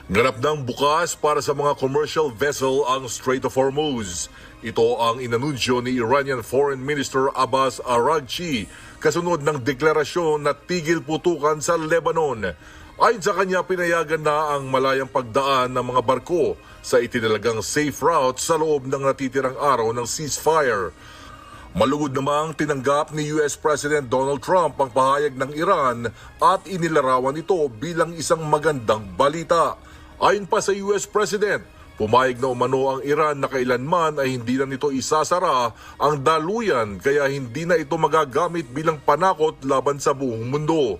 Ganap ng bukas para sa mga commercial vessel ang Strait of Hormuz. Ito ang inanunsyo ni Iranian Foreign Minister Abbas Araghchi kasunod ng deklarasyon na tigil putukan sa Lebanon. Ayon sa kanya, pinayagan na ang malayang pagdaan ng mga barko sa itinalagang safe route sa loob ng natitirang araw ng ceasefire. Malugod namang tinanggap ni US President Donald Trump ang pahayag ng Iran at inilarawan ito bilang isang magandang balita. Ayon pa sa US President, pumayag na umano ang Iran na kailanman ay hindi na nito isasara ang daluyan kaya hindi na ito magagamit bilang panakot laban sa buong mundo.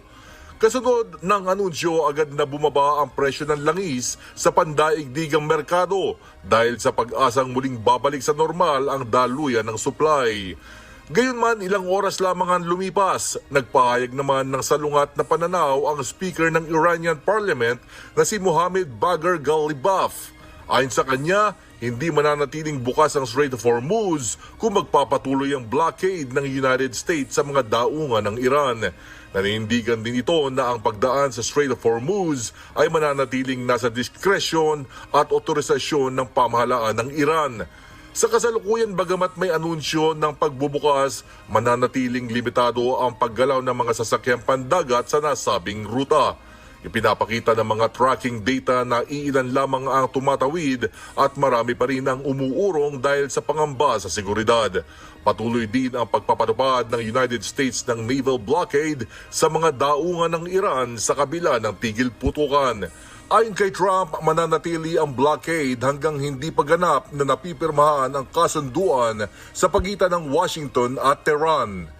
Kasunod ng anunsyo, agad na bumaba ang presyo ng langis sa pandaigdigang merkado dahil sa pag-asang muling babalik sa normal ang daluyan ng supply. Gayunman, ilang oras lamang ang lumipas, nagpahayag naman ng salungat na pananaw ang Speaker ng Iranian Parliament na si Mohammad Bagher Ghalibaf. Ayon sa kanya, hindi mananatiling bukas ang Strait of Hormuz kung magpapatuloy ang blockade ng United States sa mga daungan ng Iran. Naninindigan din ito na ang pagdaan sa Strait of Hormuz ay mananatiling nasa diskresyon at otorisasyon ng pamahalaan ng Iran. Sa kasalukuyan, bagamat may anunsyo ng pagbubukas, mananatiling limitado ang paggalaw ng mga sasakyang pandagat sa nasabing ruta. Ipinapakita ng mga tracking data na iilan lamang ang tumatawid at marami pa rin ang umuurong dahil sa pangamba sa seguridad. Patuloy din ang pagpapatupad ng United States ng naval blockade sa mga daungan ng Iran sa kabila ng tigil putukan. Ayon kay Trump, mananatili ang blockade hanggang hindi pa ganap na napipirmahan ang kasunduan sa pagitan ng Washington at Tehran.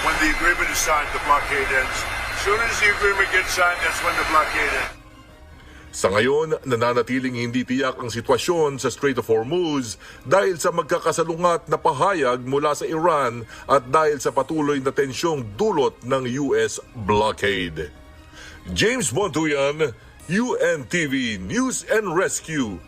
When the agreement is signed, the blockade ends. As soon as the agreement gets signed, that's when the blockade ends. Sa ngayon, nananatiling hindi tiyak ang sitwasyon sa Strait of Hormuz dahil sa magkakasalungat na pahayag mula sa Iran at dahil sa patuloy na tensyong dulot ng US blockade. James Montuyan, UNTV News and Rescue.